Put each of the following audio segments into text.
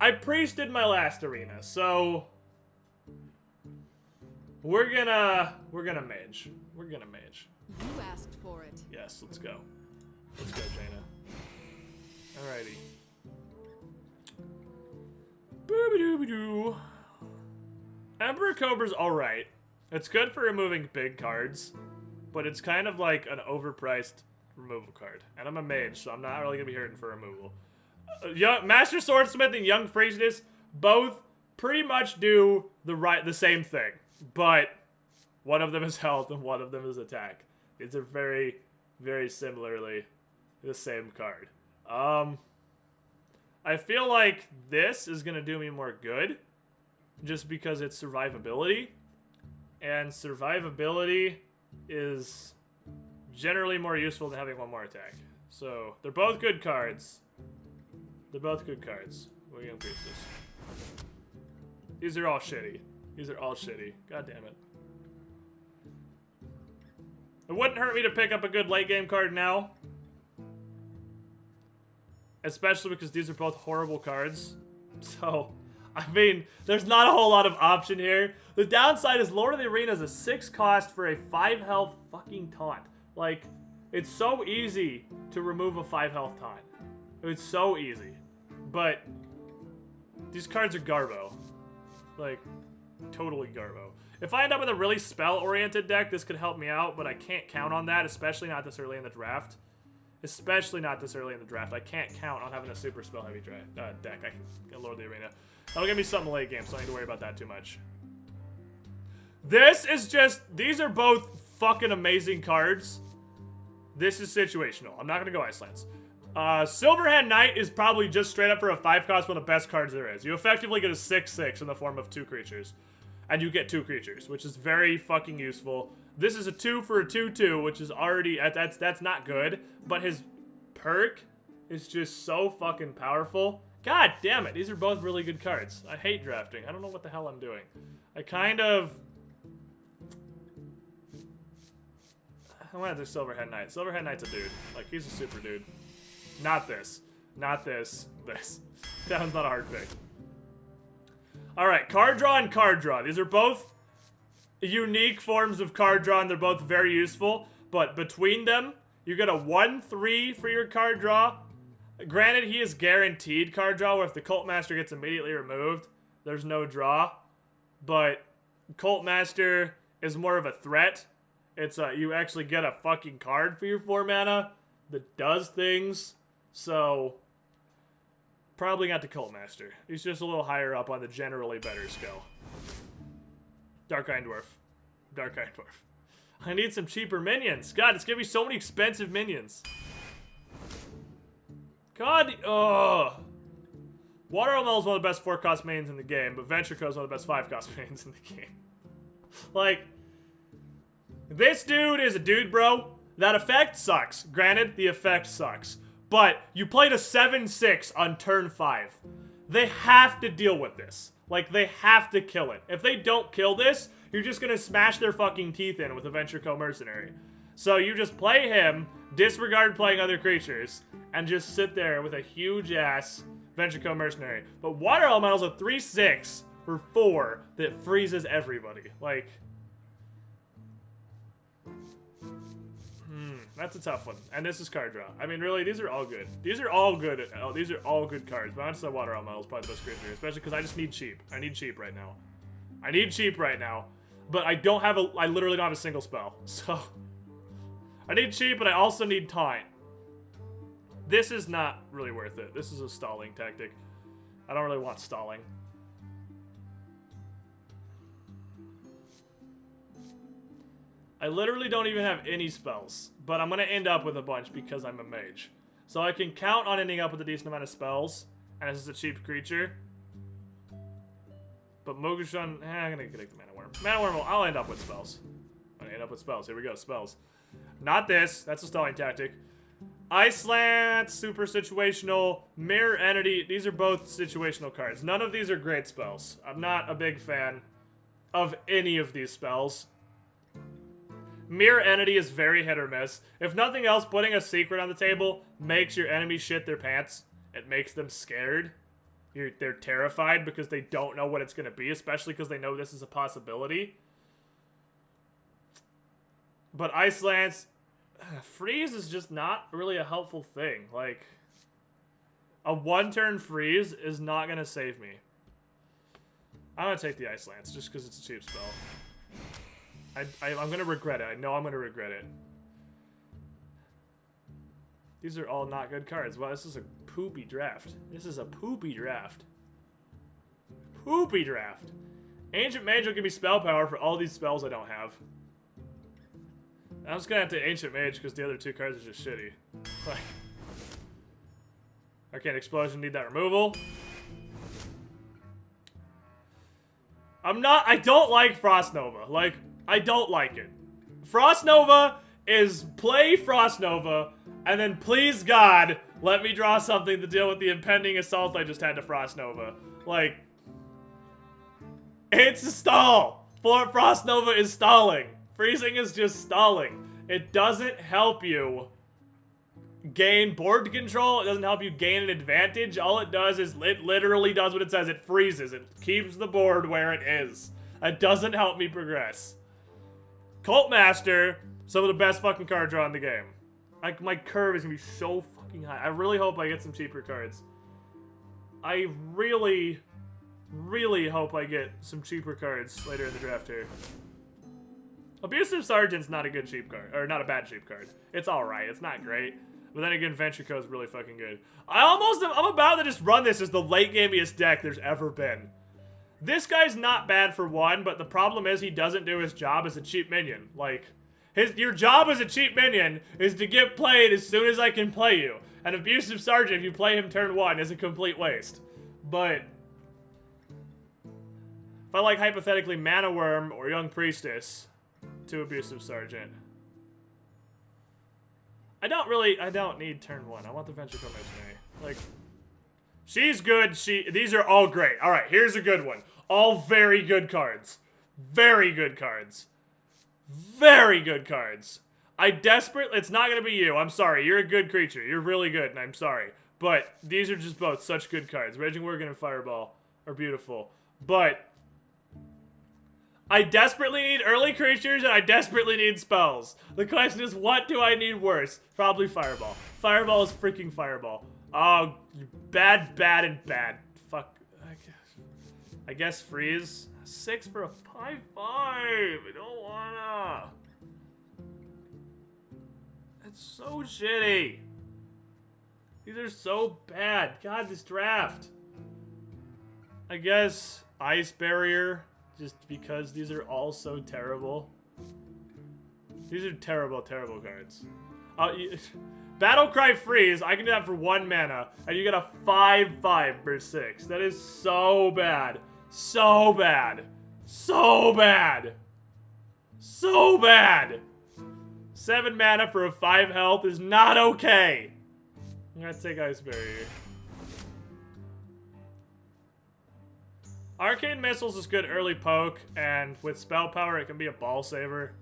I priested my last arena, so we're gonna mage. We're gonna mage. You asked for it. Yes, let's go. Let's go, Jaina. Alrighty. Booby-dooby-doo. Emperor Cobra's alright. It's good for removing big cards, but it's kind of like an overpriced removal card. And I'm a mage, so I'm not really gonna be hurting for removal. Master Swordsmith and Young Priestess both pretty much do the same thing, but one of them is health and one of them is attack. These are very, very similarly the same card. I feel like this is gonna do me more good, just because it's survivability, and survivability is generally more useful than having one more attack. So they're both good cards. They're both good cards. We're gonna increase this. These are all shitty. These are all shitty. God damn it. It wouldn't hurt me to pick up a good late game card now. Especially because these are both horrible cards. So, I mean, there's not a whole lot of option here. The downside is Lord of the Arena is a 6 cost for a 5 health fucking taunt. Like, it's so easy to remove a 5 health taunt. It's so easy. But these cards are garbo. Like, totally garbo. If I end up with a really spell-oriented deck, this could help me out, but I can't count on that, especially not this early in the draft. Especially not this early in the draft. I can't count on having a super spell-heavy deck. I can Lord of the Arena. That'll give me something late game, so I don't need to worry about that too much. This is just... These are both fucking amazing cards. This is situational. I'm not going to go Ice Lance. Silverhand Knight is probably just straight up for a 5 cost one of the best cards there is. You effectively get a 6/6 in the form of 2 creatures. And you get 2 creatures, which is very fucking useful. This is a 2 for a 2/2, which is already... That's not good. But his perk is just so fucking powerful. God damn it. These are both really good cards. I hate drafting. I don't know what the hell I'm doing. I kind of... I went after Silverhead Knight. Silverhead Knight's a dude. Like, he's a super dude. Not this. Not this. This. That one's not a hard pick. Alright, card draw and card draw. These are both unique forms of card draw, and they're both very useful. But between them, you get a 1/3 for your card draw. Granted, he is guaranteed card draw, where if the Cult Master gets immediately removed, there's no draw. But Cult Master is more of a threat. It's you actually get a fucking card for your 4 mana that does things. So, probably not the Cult Master. He's just a little higher up on the generally better scale. Dark Iron Dwarf. Dark Iron Dwarf. I need some cheaper minions. God, it's gonna be so many expensive minions. God, Water Elemental is one of the best 4-cost mains in the game, but Venture is one of the best 5-cost mains in the game. Like, this dude is a dude, bro. That effect sucks. Granted, the effect sucks. But you played a 7/6 on turn 5. They have to deal with this. Like, they have to kill it. If they don't kill this, you're just gonna smash their fucking teeth in with a Venture Co Mercenary. So you just play him, disregard playing other creatures, and just sit there with a huge-ass Venture Co Mercenary. But Water Elemental's a 3/6 for 4 that freezes everybody. Like... That's a tough one. And this is card draw. I mean, really, these are all good. These are all good. These are all good cards. But honestly, Water Elemental is probably the best creature, especially because I just need cheap. I need cheap right now. I need cheap right now. But I don't have a... I literally don't have a single spell. So... I need cheap, but I also need taunt. This is not really worth it. This is a stalling tactic. I don't really want stalling. I literally don't even have any spells, but I'm going to end up with a bunch because I'm a mage. So I can count on ending up with a decent amount of spells, and this is a cheap creature. But Mogushun, I'm going to take the Mana Worm. Mana Worm, I'll end up with spells. I'm going to end up with spells. Here we go, spells. Not this. That's a stalling tactic. Ice Lance, super situational. Mirror Entity, these are both situational cards. None of these are great spells. I'm not a big fan of any of these spells. Mirror Entity is very hit or miss. If nothing else, putting a secret on the table makes your enemy shit their pants. It makes them scared. they're terrified because they don't know what it's going to be, especially because they know this is a possibility. But Ice Lance, freeze is just not really a helpful thing. Like, a 1-turn freeze is not going to save me. I'm going to take the Ice Lance just because it's a cheap spell. I'm going to regret it. I know I'm going to regret it. These are all not good cards. Wow, this is a poopy draft. This is a poopy draft. Poopy draft. Ancient Mage will give me spell power for all these spells I don't have. I'm just gonna have to Ancient Mage because the other 2 cards are just shitty. Like, Arcane Explosion, need that removal. I don't like Frost Nova. Like, I don't like it. Frost Nova is play Frost Nova, and then please God, let me draw something to deal with the impending assault I just had to Frost Nova. Like, it's a stall. Frost Nova is stalling. Freezing is just stalling. It doesn't help you gain board control. It doesn't help you gain an advantage. All it does is it literally does what it says. It freezes. It keeps the board where it is. It doesn't help me progress. Cult Master, some of the best fucking card draw in the game. Like, my curve is gonna be so fucking high. I really hope I get some cheaper cards. I really, really hope I get some cheaper cards later in the draft here. Abusive Sergeant's not a good cheap card, or not a bad cheap card. It's alright, it's not great. But then again, Venture Co is really fucking good. I'm about to just run this as the late gameiest deck there's ever been. This guy's not bad for 1, but the problem is he doesn't do his job as a cheap minion. Like, your job as a cheap minion is to get played as soon as I can play you. An Abusive Sergeant, if you play him turn 1, is a complete waste. But if I like hypothetically Mana Worm or Young Priestess to Abusive Sergeant, I don't need turn 1. I want the Venture Co Missionary. Like, she's good. These are all great. All right, here's a good one. All very good cards. Very good cards. Very good cards. It's not gonna be you. I'm sorry. You're a good creature. You're really good, and I'm sorry. But these are just both such good cards. Raging Worgen and Fireball are beautiful. But I desperately need early creatures, and I desperately need spells. The question is, what do I need worse? Probably Fireball. Fireball is freaking Fireball. Oh, bad, bad, and bad. Fuck. I guess Freeze. 6 for a 5/5. I don't wanna. That's so shitty. These are so bad. God, this draft. I guess Ice Barrier, just because these are all so terrible. These are terrible, terrible cards. Battlecry Freeze, I can do that for 1 mana, and you get a 5/5 for 6. That is so bad. So bad. So bad. So bad. 7 mana for a 5 health is not okay. I'm gonna take Ice Barrier. Arcane Missiles is good early poke, and with spell power it can be a ball saver.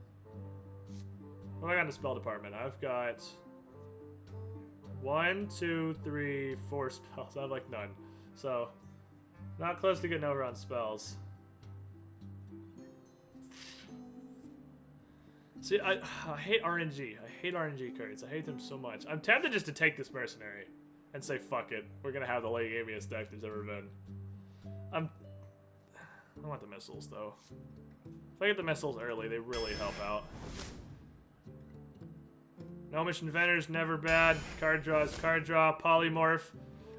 What do I got in the spell department? I've got 1, 2, 3, 4 spells. I have like none. So, not close to getting over on spells. See, I hate RNG. I hate RNG cards. I hate them so much. I'm tempted just to take this Mercenary and say, fuck it. We're gonna have the late gameiest deck there's ever been. I want the missiles, though. If I get the missiles early, they really help out. Gnomish Inventor's never bad. Card draw is card draw. Polymorph.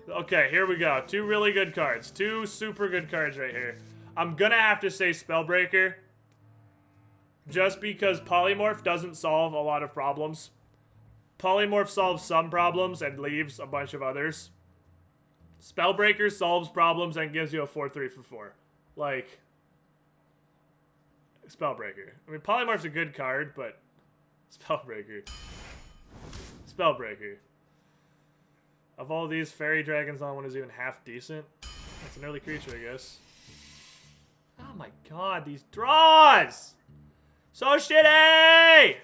Okay, here we go. 2 really good cards. 2 super good cards right here. I'm gonna have to say Spellbreaker. Just because Polymorph doesn't solve a lot of problems. Polymorph solves some problems and leaves a bunch of others. Spellbreaker solves problems and gives you a 4/3 for 4. Like, Spellbreaker. I mean, Polymorph's a good card, but Spellbreaker. Spellbreaker. Of all these, Fairy Dragon's on one is even half decent. That's an early creature, I guess. Oh my god, these draws! So shitty! I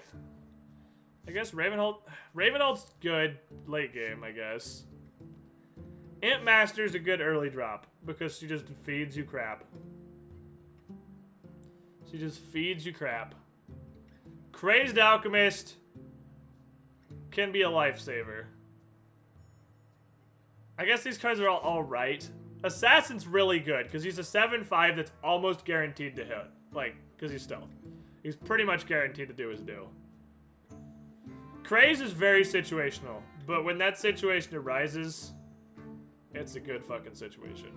guess Ravenholt's good late game, I guess. Imp Master's a good early drop because she just feeds you crap. She just feeds you crap. Crazed Alchemist can be a lifesaver. I guess these cards are all alright. Assassin's really good because he's a 7/5 that's almost guaranteed to hit. Like, because he's stealth. He's pretty much guaranteed to do his due. Craze is very situational, but when that situation arises, it's a good fucking situation.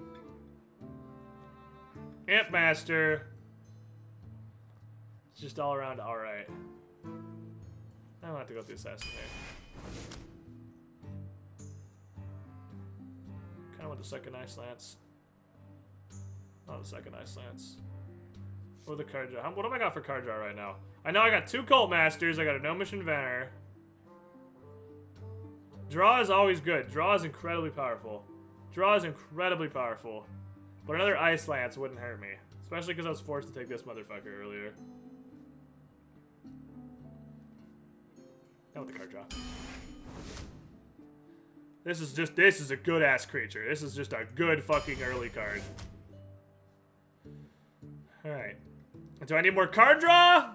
Imp Master. It's just all around alright. I don't have to go with the Assassin here. Kind of want the second eye slants. Not the second eye slants. Or the card draw. What have I got for card draw right now? I know I got 2 Cult Masters. I got a Gnomish Inventor. Draw is always good. Draw is incredibly powerful. Draw is incredibly powerful. But another Ice Lance wouldn't hurt me. Especially because I was forced to take this motherfucker earlier. Now with the card draw. This is a good ass creature. This is just a good fucking early card. Alright. Do I need more card draw?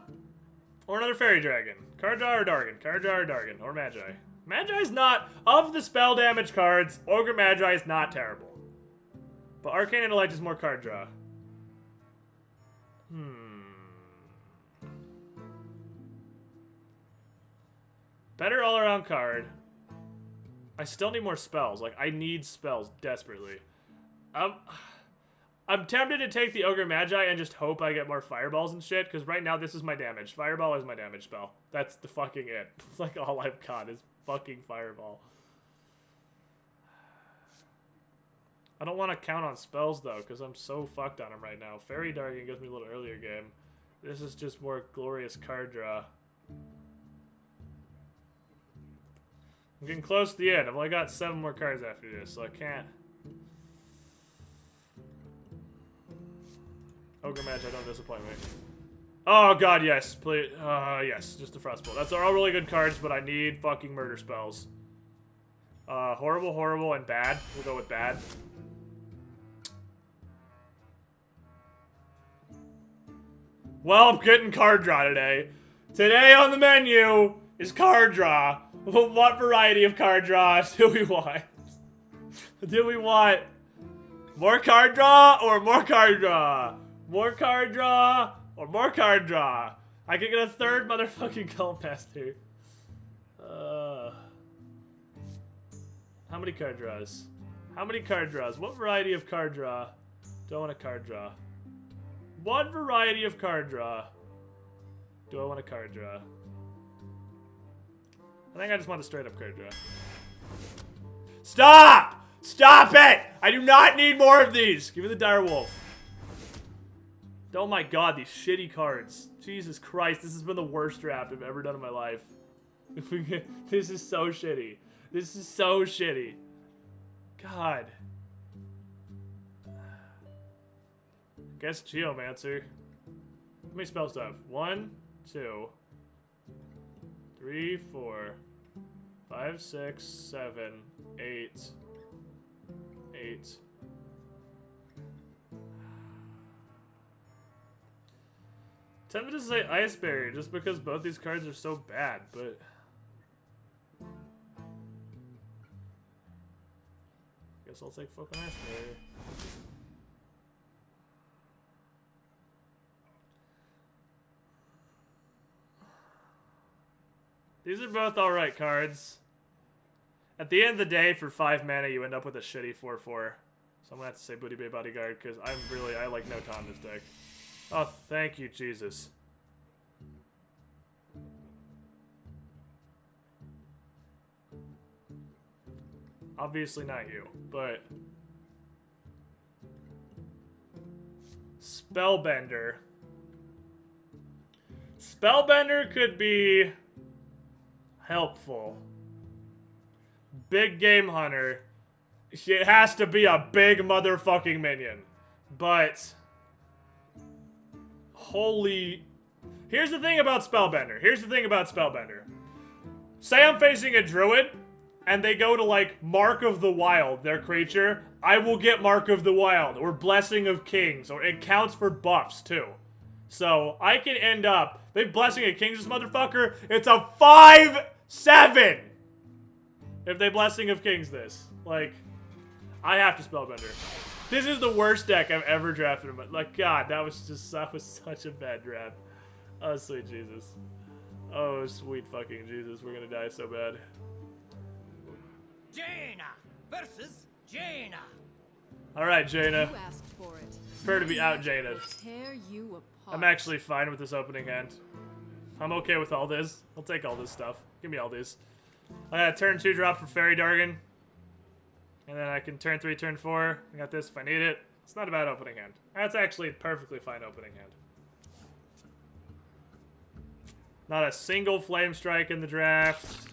Or another Fairy Dragon? Card draw or Dargon? Card draw or Dargon? Or Magi? Magi's not, of the spell damage cards, Ogre Magi is not terrible. But Arcane Intellect is more card draw. Better all-around card. I still need more spells. Like, I need spells desperately. I'm tempted to take the Ogre Magi and just hope I get more fireballs and shit, because right now this is my damage. Fireball is my damage spell. That's the fucking it. It's like all I've got is fucking Fireball. I don't want to count on spells, though, because I'm so fucked on them right now. Fairy Dargon gives me a little earlier game. This is just more glorious card draw. I'm getting close to the end. I've only got 7 more cards after this, so I can't. Ogre Magi, don't disappoint me. Oh god, yes, please. Yes, just a Frostbolt. That's all really good cards, but I need fucking murder spells. Horrible, horrible, and bad. We'll go with bad. Well, I'm getting card draw today. Today on the menu is card draw. What variety of card draw do we want? Do we want more card draw or more card draw? More card draw or more card draw? I can get a 3rd motherfucking Cult Master. How many card draws? How many card draws? What variety of card draw do I want a card draw? What variety of card draw do I want a card draw? I think I just want a straight up card draw. Stop! Stop it! I do not need more of these! Give me the Dire Wolf. Oh my god, these shitty cards. Jesus Christ, this has been the worst draft I've ever done in my life. This is so shitty. This is so shitty. God. Guess Geomancer. How many spells do I have? 1, 2, 3, 4, 5, 6, 7, 8. 8. Tempted to say Ice Barrier just because both these cards are so bad, but guess I'll take fucking Ice Barrier. These are both alright cards. At the end of the day, for 5 mana, you end up with a shitty 4/4. So I'm gonna have to say Booty Bay Bodyguard, because I like no Tom this deck. Oh, thank you, Jesus. Obviously not you, but Spellbender. Spellbender could be helpful. Big Game Hunter. It has to be a big motherfucking minion. But holy... Here's the thing about Spellbender. Say I'm facing a druid, and they go to like Mark of the Wild, their creature, I will get Mark of the Wild or Blessing of Kings, or it counts for buffs too. So I can end up, they Blessing of Kings this motherfucker, it's a 5/7 if they Blessing of Kings this. Like, I have to Spellbender. This is the worst deck I've ever drafted. Like, God, that was such a bad draft. Oh, sweet Jesus. Oh, sweet fucking Jesus, we're gonna die so bad. Jaina versus Jaina. All right, Jaina. You asked for it. Prepare to be out, Jaina. Tear you apart. I'm actually fine with this opening hand. I'm okay with all this. I'll take all this stuff. Give me all these. I got a turn 2 drop for Fairy Dargon. And then I can turn 3, turn 4. I got this if I need it. It's not a bad opening hand. That's actually a perfectly fine opening hand. Not a single Flame Strike in the draft.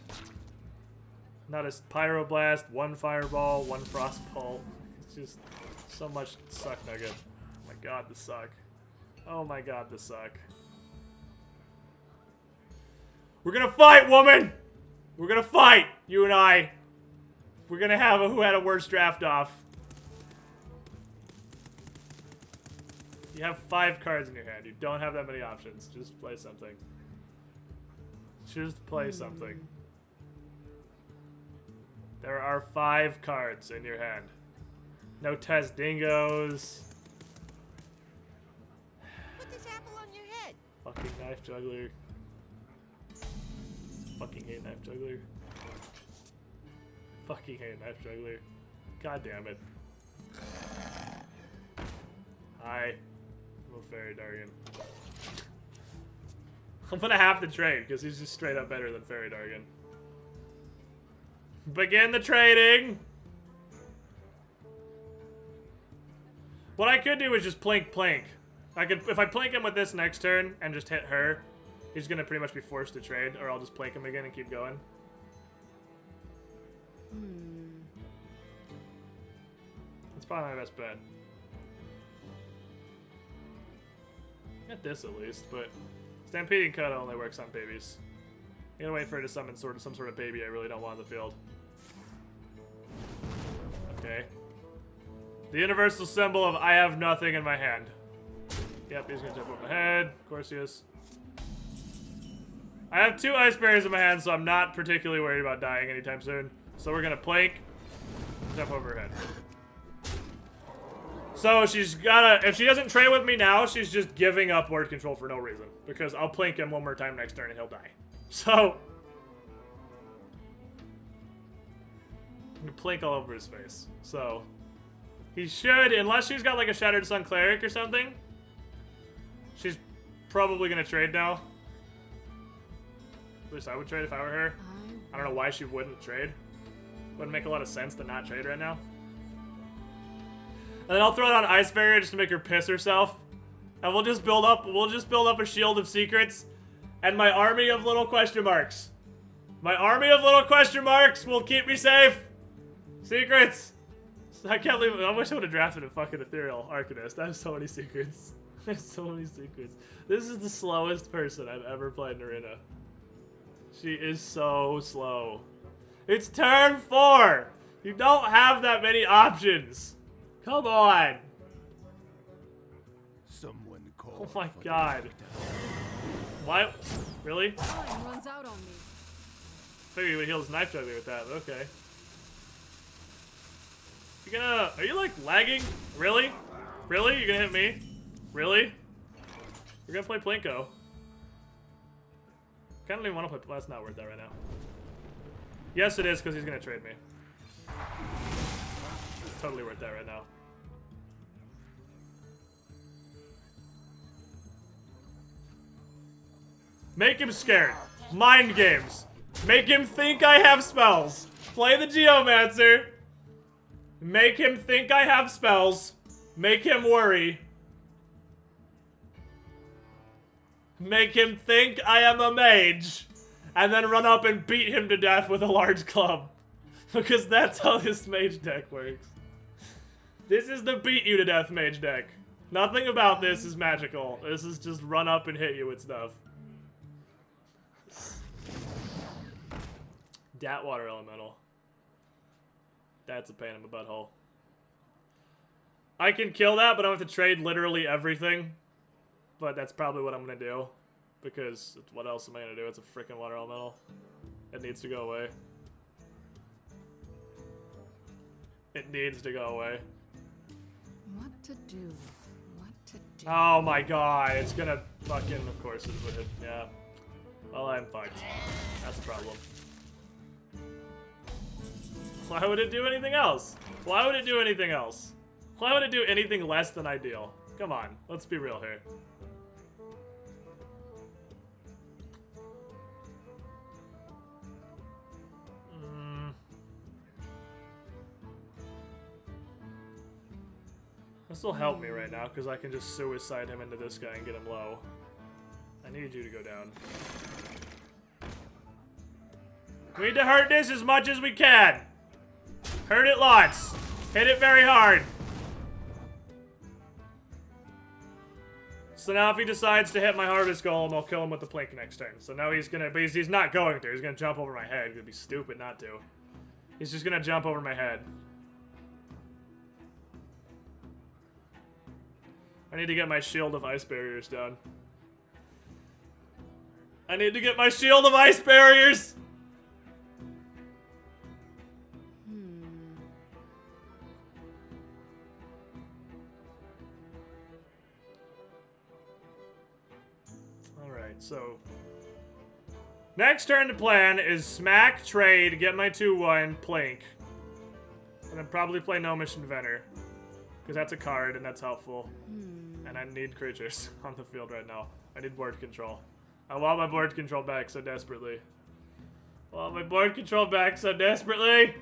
Not a Pyroblast, 1 Fireball, 1 Frostbolt. It's just so much suck nugget. Oh my god, this suck. Oh my god, this suck. We're gonna fight, woman! We're gonna fight, you and I. We're gonna have a who had a worse draft off. You have 5 cards in your hand. You don't have that many options. Just play something. Just play something. There are 5 cards in your hand. No Test Dingos. Put this apple on your head. Fucking Knife Juggler. Fucking hate Knife Juggler. Fucking hate Knife Juggler. God damn it. Hi. I'm a Fairy Dargon. I'm gonna have to trade because he's just straight up better than Fairy Dargon. Begin the trading! What I could do is just plink plink. If I plink him with this next turn and just hit her, he's gonna pretty much be forced to trade, or I'll just plink him again and keep going. That's probably my best bet. Get this at least, but Stampeding Cut only works on babies. I'm gonna wait for her to summon some sort of baby I really don't want in the field. Okay. The universal symbol of I have nothing in my hand. Yep, he's gonna jump over my head. Of course he is. I have 2 Ice Berries in my hand, so I'm not particularly worried about dying anytime soon. So we're gonna plank, jump over her head. So she's gotta, if she doesn't trade with me now, she's just giving up word control for no reason. Because I'll plank him 1 more time next turn and he'll die. So I'm gonna plank all over his face. So he should, unless she's got like a Shattered Sun Cleric or something, she's probably gonna trade now. At least I would trade if I were her. I don't know why she wouldn't trade. Wouldn't make a lot of sense to not trade right now. And then I'll throw it on Ice Barrier just to make her piss herself. And we'll just build up a Shield of Secrets. And my army of little question marks. My army of little question marks will keep me safe. Secrets. I can't believe, I wish I would have drafted a fucking Ethereal Arcanist. I have so many secrets. I have so many secrets. This is the slowest person I've ever played in Arena. She is so slow. It's turn 4. You don't have that many options. Come on. Someone call. Oh my god. Why? Really? Time runs out on me. Figured you would heal his Knife Juggler with that, but okay. You gonna, are you like lagging? Really? Really? You're gonna hit me? Really? We're gonna play Plinko. I don't even want to play, that's not worth that right now. Yes it is, because he's gonna trade me. It's totally worth that right now. Make him scared. Mind games. Make him think I have spells. Play the Geomancer. Make him think I have spells. Make him worry. Make him think I am a mage. And then run up and beat him to death with a large club. Because that's how this mage deck works. This is the beat you to death mage deck. Nothing about this is magical. This is just run up and hit you with stuff. Dat Water Elemental. That's a pain in the butthole. I can kill that, but I have to trade literally everything. But that's probably what I'm gonna do. Because what else am I gonna do? It's a freaking water elemental. It needs to go away. It needs to go away. What to do? What to do? Oh my god, it's gonna fucking, of course it would. Yeah. Well, I'm fucked. That's a problem. Why would it do anything else? Why would it do anything else? Why would it do anything less than ideal? Come on, let's be real here. This will help me right now, because I can just suicide him into this guy and get him low. I need you to go down. We need to hurt this as much as we can. Hurt it lots. Hit it very hard. So now if he decides to hit my Harvest Golem, I'll kill him with the Plink next turn. So now he's gonna, but he's not going to. He's gonna jump over my head. It'd be stupid not to. He's just gonna jump over my head. I need to get my Shield of Ice Barriers down. I need to get my Shield of Ice Barriers! Alright, so... next turn to plan is smack, trade, get my 2-1, Plink. And then probably play Gnomish Inventor. Because that's a card and that's helpful. And I need creatures on the field right now. I need board control. I want my board control back so desperately. I want my board control back so desperately!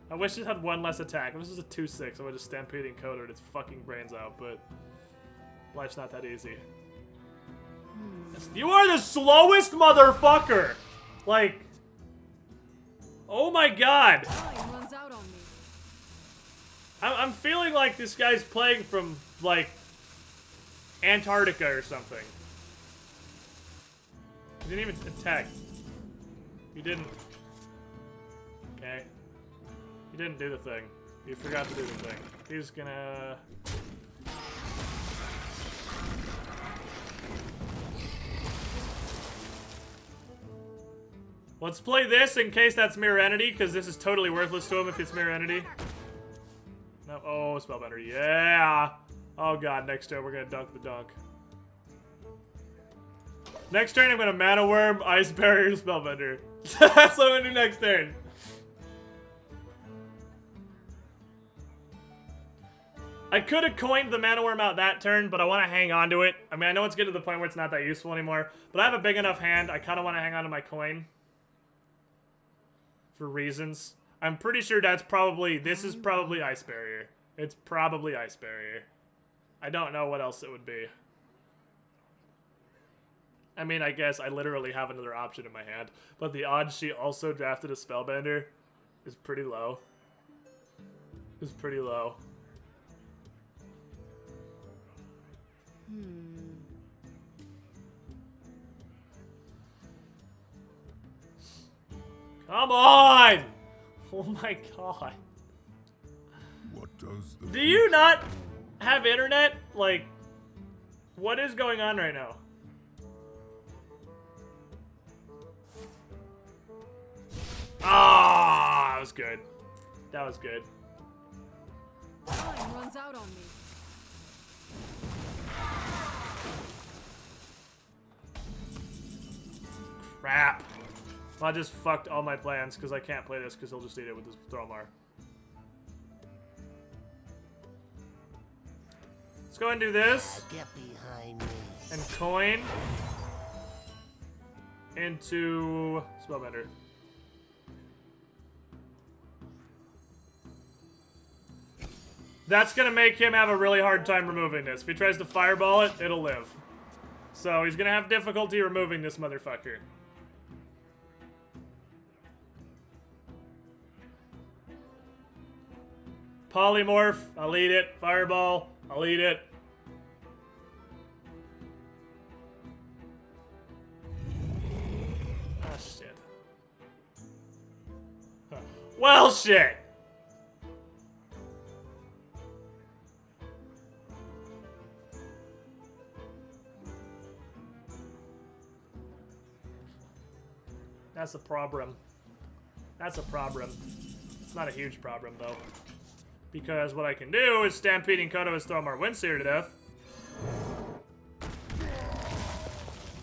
I wish it had one less attack. If this is a 2-6, I would just Stampeding Coder its fucking brains out, but... life's not that easy. You are the slowest motherfucker! Like... oh my god! Time runs out on me. I'm feeling like this guy's playing from, like, Antarctica or something. He didn't even attack. He didn't. Okay. He didn't do the thing. He forgot to do the thing. He's gonna... let's play this in case that's Mirror Entity, because this is totally worthless to him if it's Mirror Entity. No, oh, Spellbender, yeah! Oh god, next turn we're gonna dunk the dunk. Next turn I'm gonna Mana Worm, Ice Barrier, Spellbender. That's what I'm gonna do next turn. I could have coined the Mana Worm out that turn, but I want to hang on to it. I mean, I know it's getting to the point where it's not that useful anymore, but I have a big enough hand, I kind of want to hang on to my coin. For reasons. I'm pretty sure that's probably, this is probably Ice Barrier. It's probably Ice Barrier. I don't know what else it would be. I mean, I guess I literally have another option in my hand, but the odds she also drafted a Spellbender is pretty low. Is pretty low. Come on! Oh my god. What does the Do you not have internet? Like, what is going on right now? Ah, that was good. That was good. Time runs out on me. Crap. I just fucked all my plans because I can't play this because he'll just eat it with his Thromar. Let's go and do this. Get behind me. And coin into Spellbender. That's gonna make him have a really hard time removing this. If he tries to fireball it, it'll live. So he's gonna have difficulty removing this motherfucker. Polymorph, I'll eat it. Fireball, I'll eat it. Ah, shit. Huh. Well, shit. That's a problem. That's a problem. It's not a huge problem, though. Because what I can do is Stampeding Kodos throw my Windseer to death.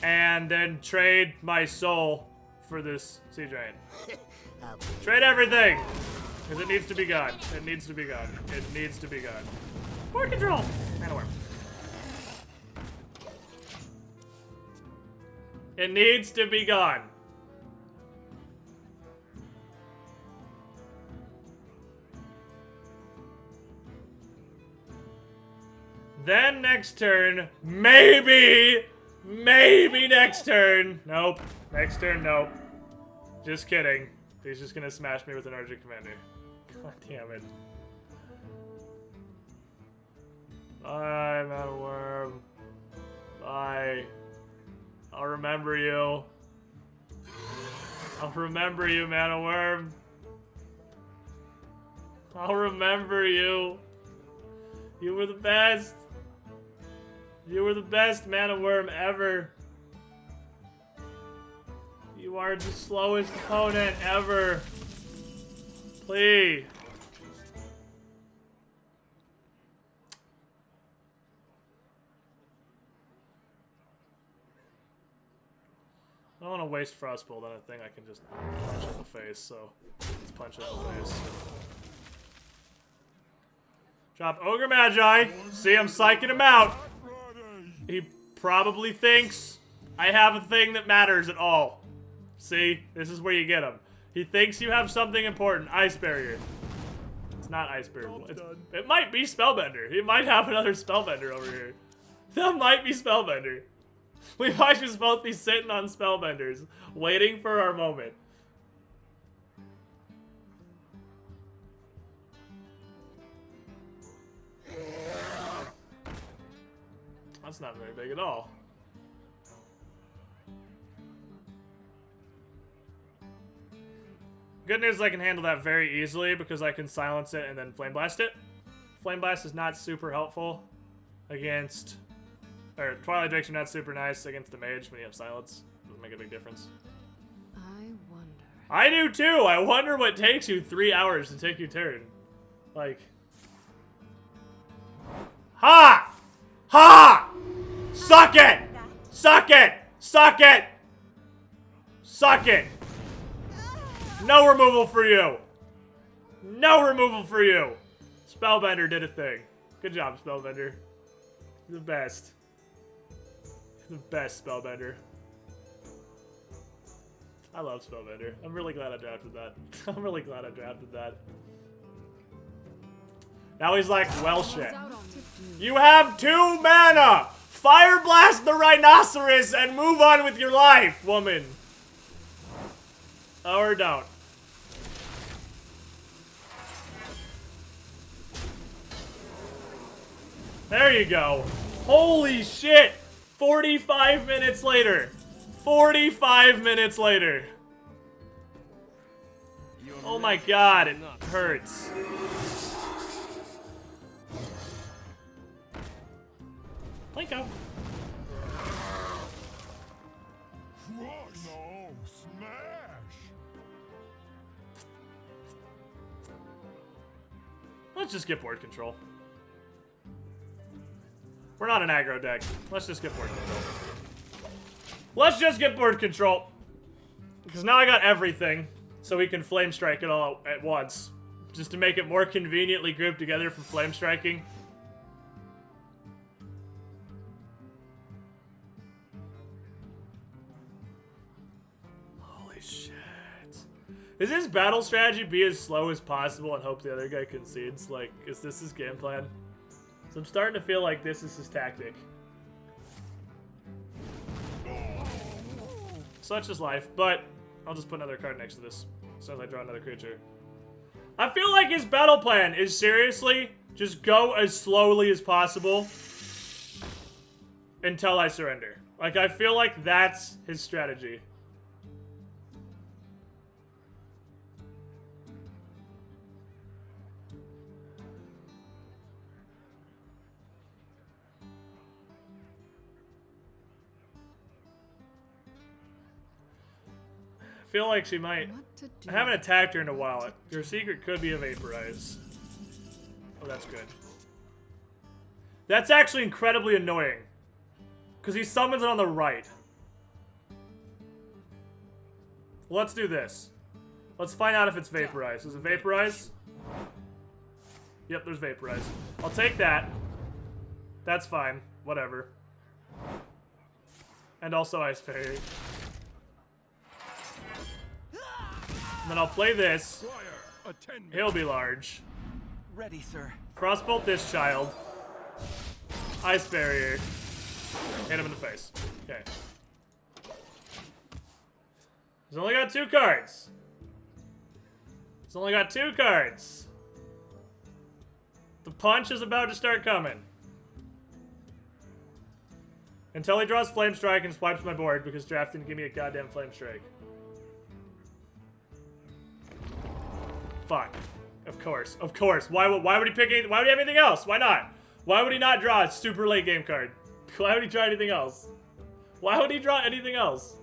And then trade my soul for this Sea Giant. Trade everything! Because it needs to be gone. It needs to be gone. It needs to be gone. Board control! Mana Worm. It needs to be gone. Then next turn, maybe next turn. Nope. Next turn, nope. Just kidding. He's just gonna smash me with an Urgent Commander. God damn it. Bye, Mana Worm. Bye. I'll remember you. I'll remember you, Mana Worm. I'll remember you. You were the best. You were the best Mana Worm ever. You are the slowest opponent ever. Please. I don't want to waste Frostbolt on a thing I can just punch in the face, so let's punch it in the face. Drop Ogre Magi. See, I'm psyching him out. He probably thinks I have a thing that matters at all. See, this is where you get him. He thinks you have something important. Ice Barrier. It's not Ice Barrier. It might be Spellbender. He might have another Spellbender over here. That might be Spellbender. We might just both be sitting on Spellbenders, waiting for our moment. That's not very big at all. Good news is I can handle that very easily because I can silence it and then Flame Blast it. Flame Blast is not super helpful against... Or Twilight Drakes are not super nice against the mage when you have silence. Doesn't make a big difference. I wonder. I do too! I wonder what takes you 3 hours to take your turn. Like... Ha! Ha! Suck it! Suck it! Suck it! Suck it! No removal for you! No removal for you! Spellbender did a thing. Good job, Spellbender. You're the best. You're the best, Spellbender. I love Spellbender. I'm really glad I drafted that. I'm really glad I drafted that. Now he's like, well shit. You have 2 mana! Fire Blast the Rhinoceros and move on with your life, woman. Or don't. There you go. Holy shit! 45 minutes later. 45 minutes later. Oh my god, it hurts. Plinko. No, smash! Let's just get board control. We're not an aggro deck. Let's just get board control. Let's just get board control. Because now I got everything, so we can flame strike it all at once. Just to make it more conveniently grouped together for flame striking. Holy shit. Is his battle strategy be as slow as possible and hope the other guy concedes? Like, is this his game plan? So I'm starting to feel like this is his tactic. Such is life, but I'll just put another card next to this as soon as I draw another creature. I feel like his battle plan is seriously just go as slowly as possible until I surrender. Like, I feel like that's his strategy. feel like she might. What to do? I haven't attacked her in a while. Her secret could be a vaporize. Oh, that's good. That's actually incredibly annoying. Because he summons it on the right. Let's do this. Let's find out if it's vaporize. Is it vaporize? Yep, there's vaporize. I'll take that. That's fine. Whatever. And also Ice Fairy. And then I'll play this. Squire, attend me. He'll be large. Ready, sir. Crossbolt this child. Ice Barrier. Hit him in the face. Okay. He's only got 2 cards. He's only got 2 cards. The punch is about to start coming. Until he draws Flame Strike and swipes my board because Draft didn't give me a goddamn Flame Strike. Fuck. Of course. Of course. Why would he pick anything? Why would he have anything else? Why not? Why would he not draw a super late game card? Why would he try anything else? Why would he draw anything else?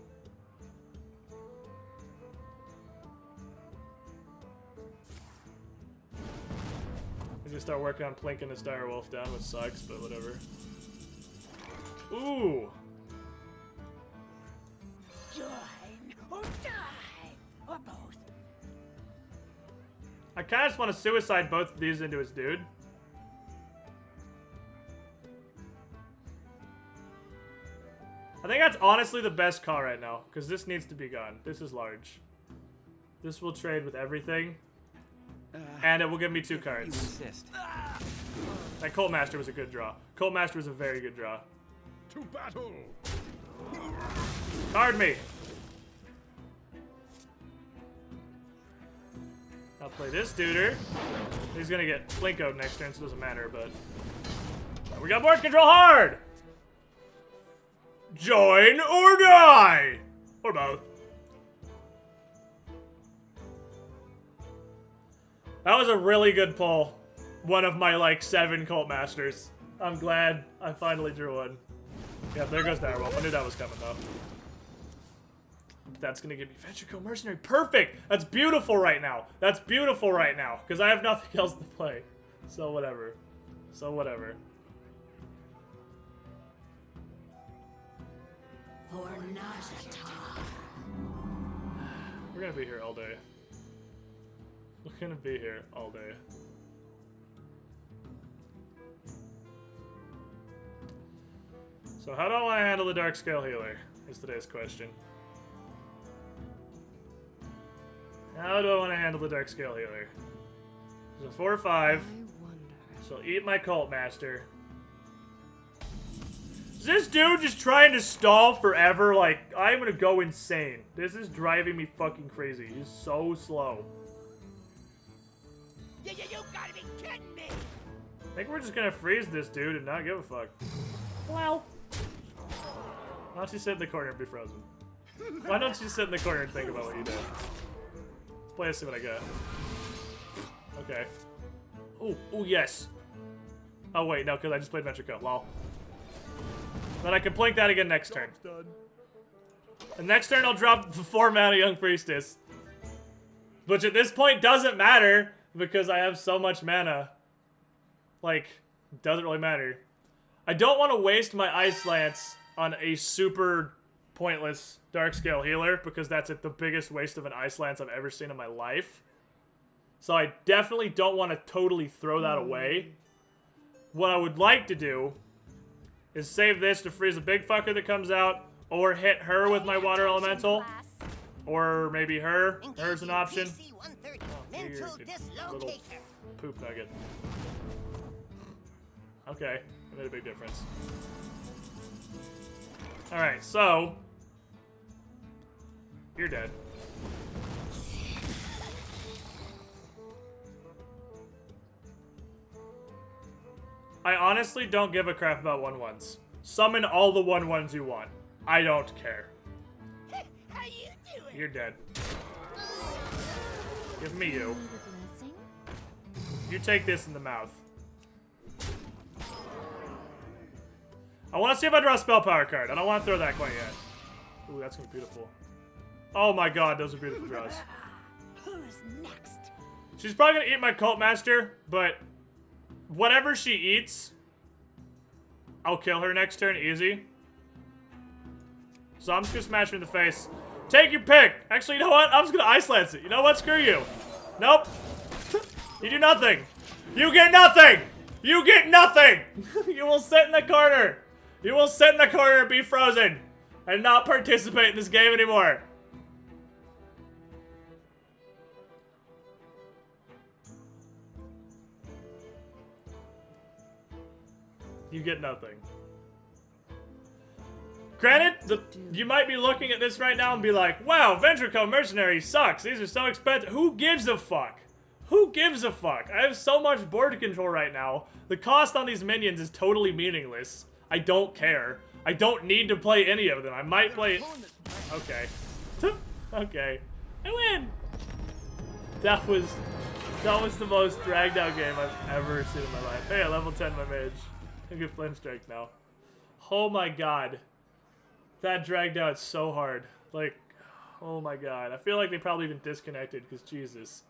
He's gonna start working on plinking this Dire Wolf down, which sucks, but whatever. Ooh! Join or die, or both. I kinda just want to suicide both of these into his dude. I think that's honestly the best call right now, because this needs to be gone. This is large. This will trade with everything, and it will give me 2 You cards. insist. That Cult Master was a good draw. Cult Master was a very good draw. To battle. Card me! I'll play this duder. He's gonna get Flinkoed next turn, so it doesn't matter, but... We got board control hard! Join or die! Or both. That was a really good pull. One of my, like, 7 Cult Masters. I'm glad I finally drew one. Yeah, there goes Direwolf. I knew that was coming, though. That's gonna give me Ventricle Mercenary. Perfect! That's beautiful right now. That's beautiful right now. Because I have nothing else to play. So whatever. So whatever. For Nazata. We're gonna be here all day. We're gonna be here all day. So how do I want to handle the Dark Scale Healer? Is today's question. How do I want to handle the Dark Scale Healer? There's a 4 or 5. I wonder. So eat my Cult Master. Is this dude just trying to stall forever? Like, I'm gonna go insane. This is driving me fucking crazy. He's so slow. You gotta be kidding me! I think we're just gonna freeze this dude and not give a fuck. Well. Why don't you sit in the corner and be frozen? Why don't you sit in the corner and think about what you did? Let's play and see what I got. Okay. Oh, yes. Oh, wait, no, because I just played Venture Code. Lol. Then I can blink that again next turn. Done. And next turn I'll drop the 4 mana Young Priestess. Which at this point doesn't matter because I have so much mana. Like, doesn't really matter. I don't want to waste my Ice Lance on a super pointless Darkscale Healer because that's the biggest waste of an Ice Lance I've ever seen in my life. So I definitely don't want to totally throw that away. What I would like to do is save this to freeze a big fucker that comes out, or hit her with my Water Elemental, or maybe her. Her's an option. Mental Little dislocator. poop nugget. Okay, that made a big difference. Alright, so... You're dead. I honestly don't give a crap about 1/1s. Summon all the 1/1s you want. I don't care. How you doing? You're dead. Give me you. You take this in the mouth. I want to see if I draw a spell power card. I don't want to throw that quite yet. Ooh, that's gonna be beautiful. Oh my god, those are beautiful draws. Who's next? She's probably gonna eat my Cult Master, but whatever she eats, I'll kill her next turn easy. So I'm just gonna smash her in the face. Take your pick. Actually, you know what? I'm just gonna Ice Lance it. You know what? Screw you. Nope. You do nothing. You get nothing. You get nothing. You will sit in the corner. You will sit in the corner and be frozen and not participate in this game anymore. You get nothing. Granted, you might be looking at this right now and be like, wow, Ventrico Mercenary sucks. These are so expensive. Who gives a fuck? Who gives a fuck? I have so much board control right now. The cost on these minions is totally meaningless. I don't care. I don't need to play any of them. I might play... Okay. Okay. I win! That was the most dragged out game I've ever seen in my life. Hey, I level 10 my mage. I get flame strike now. Oh my god. That dragged out so hard. Like, oh my god. I feel like they probably even disconnected because Jesus.